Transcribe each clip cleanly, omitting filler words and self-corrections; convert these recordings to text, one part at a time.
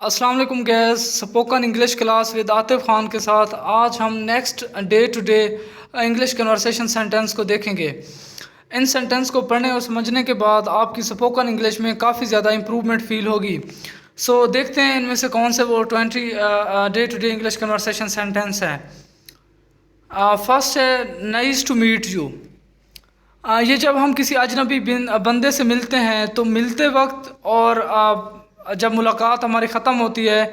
अस्सलाम वालेकुम guys spoken English class with Atif Khan के साथ आज हम next day to day English conversation sentence को देखेंगे। इन सेंटेंस को पढ़ने और समझने के बाद आपकी स्पोकन इंग्लिश में काफ़ी ज़्यादा इम्प्रूवमेंट फील होगी। सो देखते हैं इनमें से कौन से वो 20 day to day English conversation sentence हैं। फर्स्ट है नाइस टू मीट यू। ये जब हम किसी अजनबी बंदे से मिलते हैं तो मिलते वक्त और जब मुलाकात हमारी ख़त्म होती है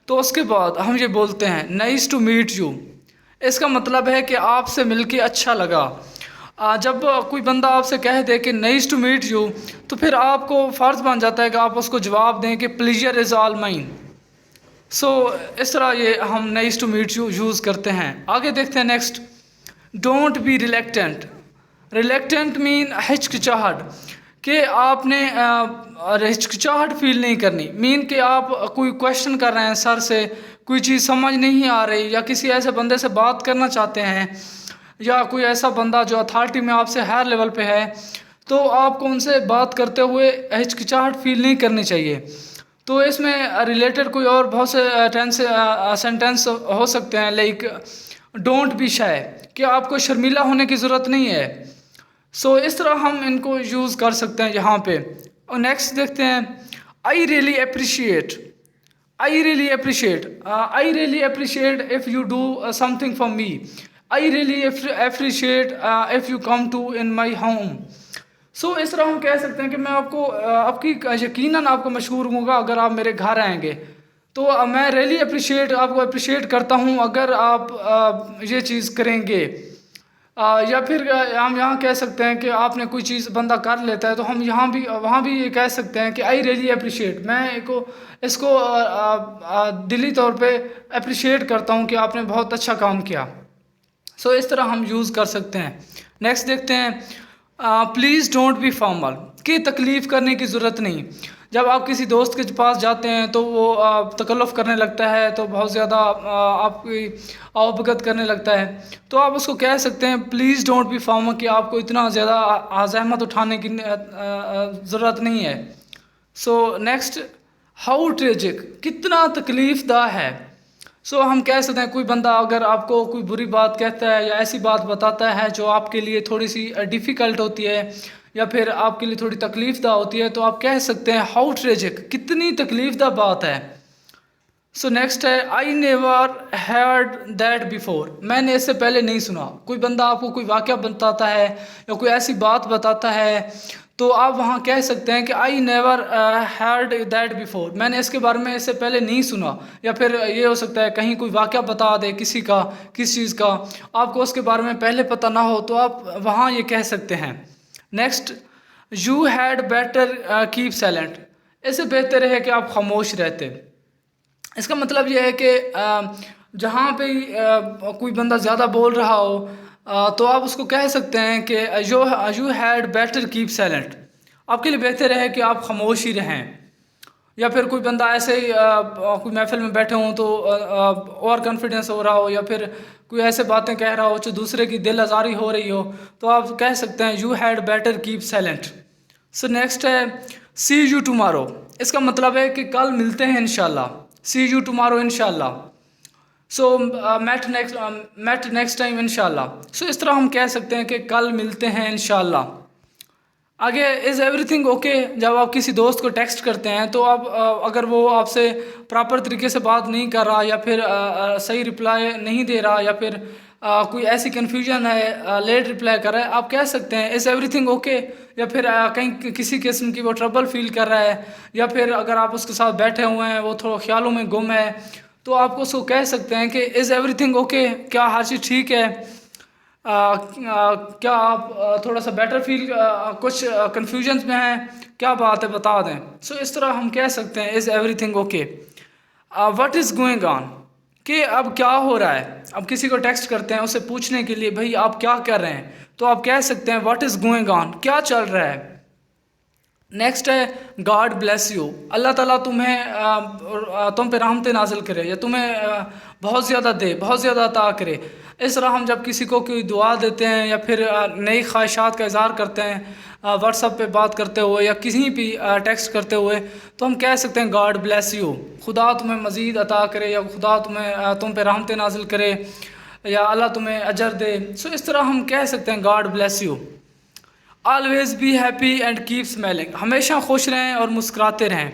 तो उसके बाद हम ये बोलते हैं नाइस टू मीट यू। इसका मतलब है कि आपसे मिलके अच्छा लगा। जब कोई बंदा आपसे कह दे कि नाइस टू मीट यू तो फिर आपको फ़र्ज़ बन जाता है कि आप उसको जवाब दें कि pleasure is all mine. So इस तरह ये हम nice to meet you use करते हैं। आगे देखते हैं next, don't be reluctant. Reluctant mean हिचकिचाहट, कि आपने हिचकिचाहट फील नहीं करनी। मीन कि आप कोई क्वेश्चन कर रहे हैं सर से, कोई चीज़ समझ नहीं आ रही या किसी ऐसे बंदे से बात करना चाहते हैं या कोई ऐसा बंदा जो अथॉरिटी में आपसे हायर लेवल पे है, तो आपको उनसे बात करते हुए हिचकिचाहट फील नहीं करनी चाहिए। तो इसमें रिलेटेड कोई और बहुत से सेंटेंस हो सकते हैं, लाइक डोंट बी शाय, कि आपको शर्मिला होने की ज़रूरत नहीं है। सो इस तरह हम इनको यूज़ कर सकते हैं यहाँ पे। और नेक्स्ट देखते हैं, I really appreciate. I really appreciate if you do something for me. I really appreciate if you come to in my home. So इस तरह हम कह सकते हैं कि मैं आपको आपकी यकीनन आपको मशहूर होगा अगर आप मेरे घर आएंगे। तो मैं रियली आपको अप्रिशिएट करता हूँ अगर आप ये चीज़ करेंगे। या फिर हम यहाँ कह सकते हैं कि आपने कोई चीज़ बंदा कर लेता है तो हम यहाँ भी वहाँ भी ये कह सकते हैं कि आई रियली अप्रिशिएट, मैं इसको दिली तौर पे अप्रिशिएट करता हूँ कि आपने बहुत अच्छा काम किया। सो इस तरह हम यूज़ कर सकते हैं। नेक्स्ट देखते हैं, प्लीज़ डोंट बी फॉर्मल, कि तकलीफ़ करने की ज़रूरत नहीं। जब आप किसी दोस्त के पास जाते हैं तो वो तकल्लुफ़ करने लगता है, तो बहुत ज़्यादा आपकी अवगत करने लगता है, तो आप उसको कह सकते हैं प्लीज़ डोंट बी फॉर्मल, कि आपको इतना ज़्यादा ज़हमत उठाने की ज़रूरत नहीं है। सो नेक्स्ट, हाउ ट्रेजिक, कितना तकलीफ़दा है। सो हम कह सकते हैं कोई बंदा अगर आपको कोई बुरी बात कहता है या ऐसी बात बताता है जो आपके लिए थोड़ी सी डिफ़िकल्ट होती है या फिर आपके लिए थोड़ी तकलीफ़दा होती है, तो आप कह सकते हैं हाउ ट्रेजिक, कितनी तकलीफ़दा बात है। सो नेक्स्ट है, I never had that before, मैंने इससे पहले नहीं सुना। कोई बंदा आपको कोई वाक़या बताता है या कोई ऐसी बात बताता है तो आप वहाँ कह सकते हैं कि I never had that before, मैंने इसके बारे में इससे पहले नहीं सुना। या फिर ये हो सकता है कहीं कोई वाक़या बता दे किसी का, किस चीज़ का, आपको उसके बारे में पहले पता ना हो, तो आप वहाँ ये कह सकते हैं। Next, you had better keep silent, इससे बेहतर है कि आप खामोश रहते। इसका मतलब यह है कि जहाँ पे कोई बंदा ज़्यादा बोल रहा हो तो आप उसको कह सकते हैं कि you had better keep silent, आपके लिए बेहतर है कि आप खामोश ही रहें। या फिर कोई बंदा ऐसे ही कोई महफिल में बैठे हों तो और कॉन्फिडेंस हो रहा हो या फिर कोई ऐसे बातें कह रहा हो जो दूसरे की दिल आज़ारी हो रही हो, तो आप कह सकते हैं you had better keep silent. So next है, सी यू टुमारो, इसका मतलब है कि कल मिलते हैं इंशाल्लाह। सी यू टुमारो इंशाल्लाह। सो मेट नेक्स्ट टाइम इंशाल्लाह। सो इस तरह हम कह सकते हैं कि कल मिलते हैं इंशाल्लाह। आगे, इज़ एवरीथिंग ओके, जब आप किसी दोस्त को टेक्स्ट करते हैं तो आप अगर वो आपसे प्रॉपर तरीके से बात नहीं कर रहा या फिर सही रिप्लाई नहीं दे रहा या फिर कोई ऐसी कन्फ्यूजन है, लेट रिप्लाई कर रहा है, आप कह सकते हैं इज़ एवरीथिंग ओके। या फिर कहीं किसी किस्म की वो ट्रबल फील कर रहा है या फिर अगर आप उसके साथ बैठे हुए हैं वो थोड़ा ख्यालों में गुम है, तो आप उसको कह सकते हैं कि इज़ एवरीथिंग ओके, क्या हर चीज़ ठीक है। क्या आप थोड़ा सा बेटर फील कुछ कन्फ्यूजन में हैं, क्या बात है बता दें। सो इस तरह हम कह सकते हैं is everything okay. What is going on, कि अब क्या हो रहा है। अब किसी को टेक्स्ट करते हैं उसे पूछने के लिए भाई आप क्या कर रहे हैं, तो आप कह सकते हैं व्हाट इज़ गोइंग ऑन, क्या चल रहा है। नेक्स्ट है गॉड ब्लेस यू, अल्लाह ताला तुम पे रहमतें नाजिल करे या तुम्हें बहुत ज़्यादा दे, बहुत ज़्यादा अता करे। इस तरह हम जब किसी को कोई दुआ देते हैं या फिर नई ख्वाहिशात का इज़हार करते हैं व्हाट्सअप पे बात करते हुए या किसी भी टेक्स्ट करते हुए, तो हम कह सकते हैं गॉड ब्लेस यू, खुदा तुम्हें मज़ीद अता करे या खुदा तुम पे रहमतें नाजिल करे या अल्लाह तुम्हें अजर दे। सो इस तरह हम कह सकते हैं God bless you. Always be happy and keep smiling, हमेशा खुश रहें और मुस्कुराते रहें।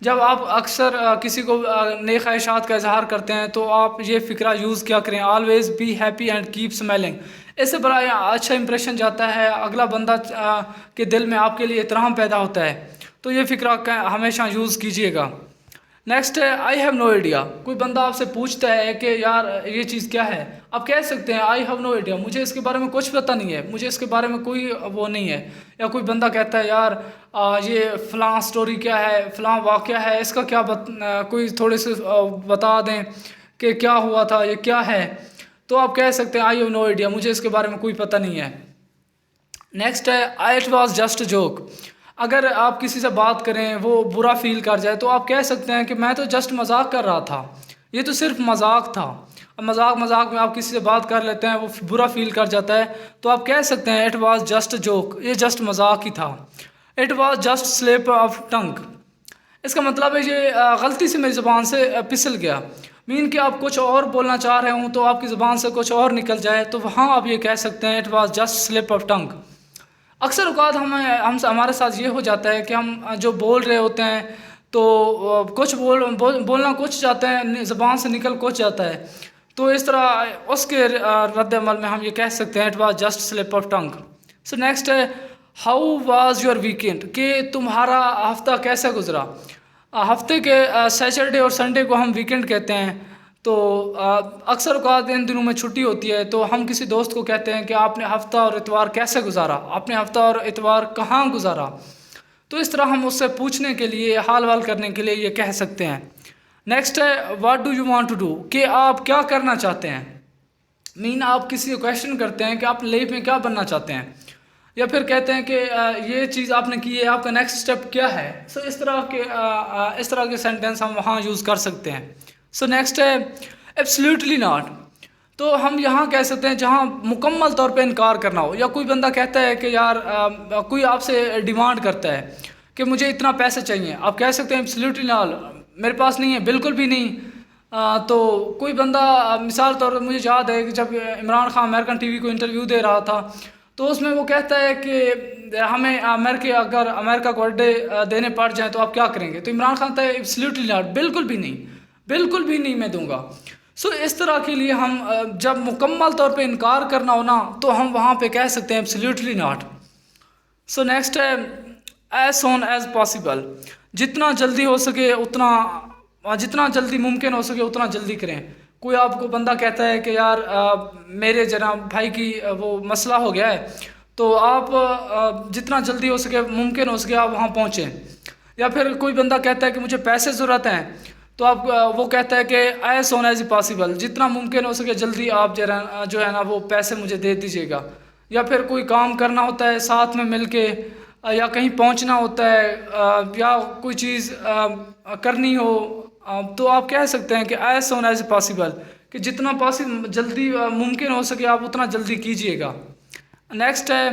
जब आप अक्सर किसी को नई ख्वाहिशात का इजहार करते हैं तो आप ये फ़िक्रा यूज़ क्या करें, always be happy and keep smiling. इससे बड़ा अच्छा इंप्रेशन जाता है, अगला बंदा के दिल में आपके लिए एहतराम पैदा होता है। तो ये फ़िक्रा हमेशा यूज़ कीजिएगा। नेक्स्ट है आई हैव नो आइडिया, कोई बंदा आपसे पूछता है कि यार ये चीज़ क्या है, आप कह सकते हैं आई हैव नो आइडिया, मुझे इसके बारे में कुछ पता नहीं है, मुझे इसके बारे में कोई वो नहीं है। या कोई बंदा कहता है यार ये फ़लाँ स्टोरी क्या है, फ़लाँ वाक़या है, इसका क्या कोई थोड़े से बता दें कि क्या हुआ था, ये क्या है, तो आप कह सकते हैं आई हैव नो आइडिया, मुझे इसके बारे में कोई पता नहीं है। नेक्स्ट है आई इट वॉज जस्ट जोक, अगर आप किसी से बात करें वो बुरा फील कर जाए तो आप कह सकते हैं कि मैं तो जस्ट मजाक कर रहा था, ये तो सिर्फ मजाक था। अब मजाक मजाक में आप किसी से बात कर लेते हैं, वो बुरा फील कर जाता है, तो आप कह सकते हैं इट वाज जस्ट जोक, ये जस्ट मजाक ही था। It was just slip of tongue, इसका मतलब है ये गलती से मेरी ज़ुबान से फिसल गया। मीन कि आप कुछ और बोलना चाह रहे हों तो आपकी ज़ुबान से कुछ और निकल जाए, तो वहाँ आप ये कह सकते हैं it was just slip of tongue. अक्सर औक़ात हमारे साथ ये हो जाता है कि हम जो बोल रहे होते हैं तो कुछ बोलना कुछ जाता है, ज़बान से निकल कुछ जाता है, तो इस तरह उसके रद्द-ए-अमल में हम ये कह सकते हैं it was just slip of tongue. So next है हाउ वाज योर वीकेंड, कि तुम्हारा हफ्ता कैसा गुजरा। हफ्ते के सैटरडे और संडे को हम वीकेंड कहते हैं। तो अक्सर औक़ात इन दिनों में छुट्टी होती है, तो हम किसी दोस्त को कहते हैं कि आपने हफ़्ता और इतवार कैसे गुजारा, आपने हफ़्ता और इतवार कहाँ गुजारा। तो इस तरह हम उससे पूछने के लिए, हाल वाल करने के लिए ये कह सकते हैं। नेक्स्ट है what do you want to do, कि आप क्या करना चाहते हैं। मीन आप किसी को क्वेश्चन करते हैं कि आप लाइफ में क्या बनना चाहते हैं, या फिर कहते हैं कि ये चीज़ आपने की है, आपका नेक्स्ट स्टेप क्या है। सो इस तरह के सेंटेंस हम वहाँ यूज़ कर सकते हैं। सो नेक्स्ट है एब्सोल्युटली नॉट, तो हम यहाँ कह सकते हैं जहाँ मुकम्मल तौर पे इनकार करना हो, या कोई बंदा कहता है कि यार कोई आपसे डिमांड करता है कि मुझे इतना पैसे चाहिए, आप कह सकते हैं एब्सोल्युटली नॉट, मेरे पास नहीं है, बिल्कुल भी नहीं। तो कोई बंदा मिसाल तौर पर मुझे याद है कि जब इमरान खान अमेरिकन टीवी को इंटरव्यू दे रहा था, तो उसमें वो कहता है कि हमें अगर अमेरिका को अड्डे देने पड़ जाए तो आप क्या करेंगे, तो इमरान खान कहता है एब्सोल्युटली नॉट, बिल्कुल भी नहीं, बिल्कुल भी नहीं मैं दूंगा। सो इस तरह के लिए हम जब मुकम्मल तौर पे इनकार करना हो ना, तो हम वहाँ पे कह सकते हैं एब्सोल्युटली नॉट। सो नेक्स्ट है एज सोन एज पॉसिबल, जितना जल्दी हो सके उतना, जितना जल्दी मुमकिन हो सके उतना जल्दी करें। कोई आपको बंदा कहता है कि यार मेरे जनाब भाई की वो मसला हो गया है, तो आप जितना जल्दी हो सके, मुमकिन हो सके आप वहाँ पहुँचें। या फिर कोई बंदा कहता है कि मुझे पैसे ज़रूरत हैं, तो आप वो कहता है कि एज सोन एज पॉसिबल, जितना मुमकिन हो सके जल्दी आप जो है ना वो पैसे मुझे दे दीजिएगा। या फिर कोई काम करना होता है साथ में मिलके, या कहीं पहुंचना होता है, या कोई चीज़ करनी हो, तो आप कह सकते हैं कि एज सोन एज पॉसिबल, कि जितना जल्दी मुमकिन हो सके आप उतना जल्दी कीजिएगा। नेक्स्ट है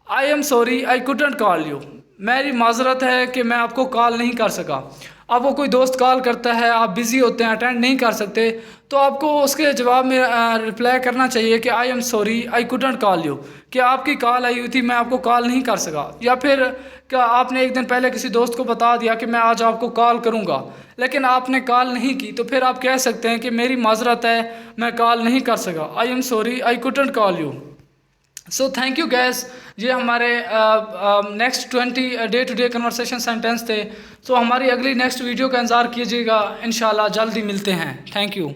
आई am sorry I couldn't call you, मेरी माजरत है कि मैं आपको कॉल नहीं कर सका। आपको कोई दोस्त कॉल करता है, आप बिज़ी होते हैं, अटेंड नहीं कर सकते, तो आपको उसके जवाब में रिप्लाई करना चाहिए कि आई am sorry I couldn't call you, कि आपकी कॉल आई हुई थी, मैं आपको कॉल नहीं कर सका। या फिर क्या आपने एक दिन पहले किसी दोस्त को बता दिया कि मैं आज आपको कॉल करूंगा, लेकिन आपने कॉल नहीं की, तो फिर आप कह सकते हैं कि मेरी माजरत है, मैं कॉल नहीं कर सका, I am sorry I couldn't call you. So thank you guys, ये हमारे next 20 day to day conversation sentence थे। सो हमारी अगली नेक्स्ट वीडियो का इंतज़ार कीजिएगा, इंशाल्लाह जल्दी मिलते हैं। Thank you.